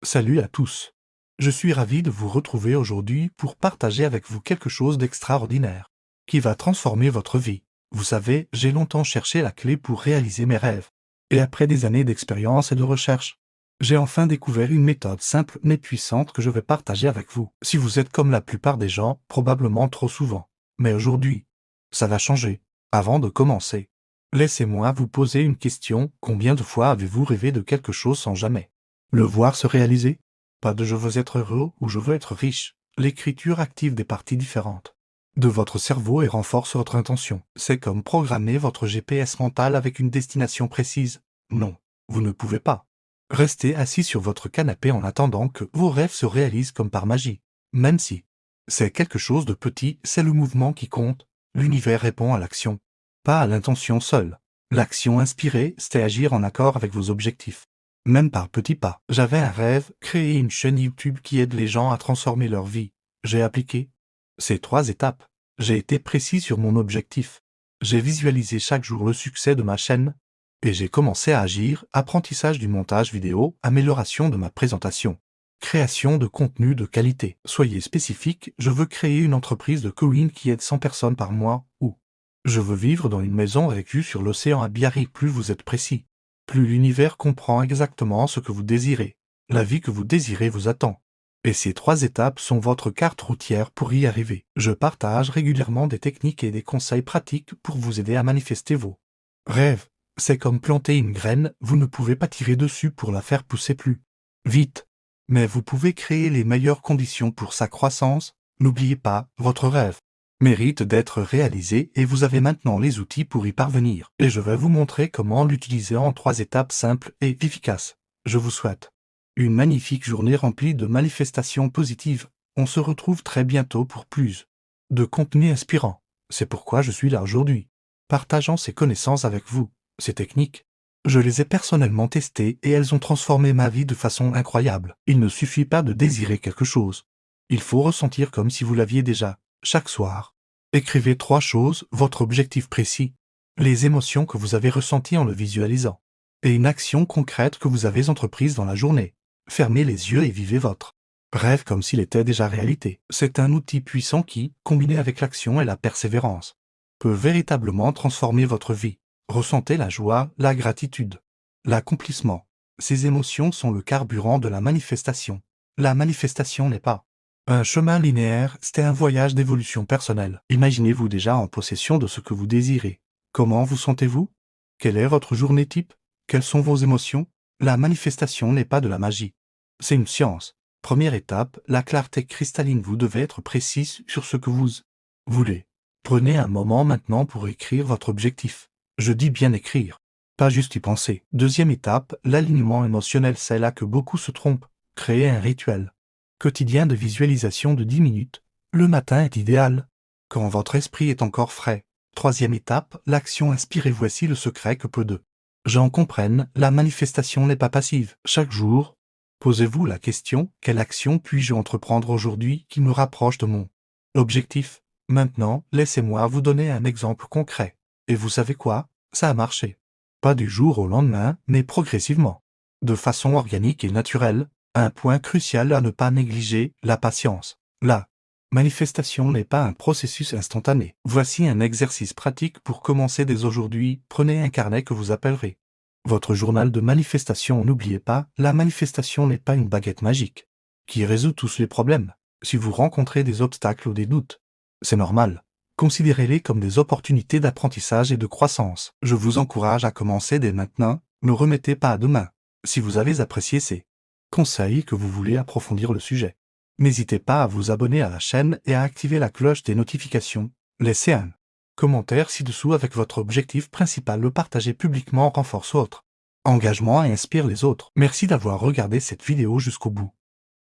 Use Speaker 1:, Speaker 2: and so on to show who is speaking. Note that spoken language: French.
Speaker 1: Salut à tous. Je suis ravi de vous retrouver aujourd'hui pour partager avec vous quelque chose d'extraordinaire, qui va transformer votre vie. Vous savez, j'ai longtemps cherché la clé pour réaliser mes rêves. Et après des années d'expérience et de recherche, j'ai enfin découvert une méthode simple mais puissante que je vais partager avec vous. Si vous êtes comme la plupart des gens, probablement trop souvent. Mais aujourd'hui, ça va changer. Avant de commencer, laissez-moi vous poser une question. Combien de fois avez-vous rêvé de quelque chose sans jamais le voir se réaliser? Pas de je veux être heureux ou je veux être riche. L'écriture active des parties différentes de votre cerveau et renforce votre intention. C'est comme programmer votre GPS mental avec une destination précise. Non, vous ne pouvez pas rester assis sur votre canapé en attendant que vos rêves se réalisent comme par magie. Même si c'est quelque chose de petit, c'est le mouvement qui compte. L'univers répond à l'action, pas à l'intention seule. L'action inspirée, c'est agir en accord avec vos objectifs. Même par petits pas. J'avais un rêve, créer une chaîne YouTube qui aide les gens à transformer leur vie. J'ai appliqué ces 3 étapes. J'ai été précis sur mon objectif. J'ai visualisé chaque jour le succès de ma chaîne. Et j'ai commencé à agir, apprentissage du montage vidéo, amélioration de ma présentation, création de contenu de qualité. Soyez spécifique, je veux créer une entreprise de coaching qui aide 100 personnes par mois, ou je veux vivre dans une maison avec vue sur l'océan à Biarritz. Plus vous êtes précis, plus l'univers comprend exactement ce que vous désirez. La vie que vous désirez vous attend. Et ces 3 étapes sont votre carte routière pour y arriver. Je partage régulièrement des techniques et des conseils pratiques pour vous aider à manifester vos rêves. C'est comme planter une graine, vous ne pouvez pas tirer dessus pour la faire pousser plus vite. Mais vous pouvez créer les meilleures conditions pour sa croissance. N'oubliez pas, votre rêve mérite d'être réalisé et vous avez maintenant les outils pour y parvenir. Et je vais vous montrer comment l'utiliser en 3 étapes simples et efficaces. Je vous souhaite une magnifique journée remplie de manifestations positives. On se retrouve très bientôt pour plus de contenu inspirant. C'est pourquoi je suis là aujourd'hui, partageant ces connaissances avec vous. Ces techniques, je les ai personnellement testées et elles ont transformé ma vie de façon incroyable. Il ne suffit pas de désirer quelque chose. Il faut ressentir comme si vous l'aviez déjà. Chaque soir, écrivez 3 choses, votre objectif précis, les émotions que vous avez ressenties en le visualisant, et une action concrète que vous avez entreprise dans la journée. Fermez les yeux et vivez votre rêve comme s'il était déjà réalité. C'est un outil puissant qui, combiné avec l'action et la persévérance, peut véritablement transformer votre vie. Ressentez la joie, la gratitude, l'accomplissement. Ces émotions sont le carburant de la manifestation. La manifestation n'est pas un chemin linéaire, c'est un voyage d'évolution personnelle. Imaginez-vous déjà en possession de ce que vous désirez. Comment vous sentez-vous? Quelle est votre journée type? Quelles sont vos émotions? La manifestation n'est pas de la magie. C'est une science. Première étape, la clarté cristalline. Vous devez être précis sur ce que vous voulez. Prenez un moment maintenant pour écrire votre objectif. Je dis bien écrire, pas juste y penser. Deuxième étape, l'alignement émotionnel. C'est là que beaucoup se trompent. Créez un rituel quotidien de visualisation de 10 minutes. Le matin est idéal, quand votre esprit est encore frais. Troisième étape, l'action inspirée. Voici le secret que peu de gens comprennent, la manifestation n'est pas passive. Chaque jour, posez-vous la question, quelle action puis-je entreprendre aujourd'hui qui me rapproche de mon objectif? Maintenant, laissez-moi vous donner un exemple concret. Et vous savez quoi? Ça a marché. Pas du jour au lendemain, mais progressivement. De façon organique et naturelle. Un point crucial à ne pas négliger, la patience. La manifestation n'est pas un processus instantané. Voici un exercice pratique pour commencer dès aujourd'hui. Prenez un carnet que vous appellerez votre journal de manifestation. N'oubliez pas, la manifestation n'est pas une baguette magique qui résout tous les problèmes. Si vous rencontrez des obstacles ou des doutes, c'est normal. Considérez-les comme des opportunités d'apprentissage et de croissance. Je vous encourage à commencer dès maintenant. Ne remettez pas à demain. Si vous avez apprécié ces conseils que vous voulez approfondir le sujet, n'hésitez pas à vous abonner à la chaîne et à activer la cloche des notifications. Laissez un commentaire ci-dessous avec votre objectif principal. Le partager publiquement renforce votre engagement et inspire les autres. Merci d'avoir regardé cette vidéo jusqu'au bout.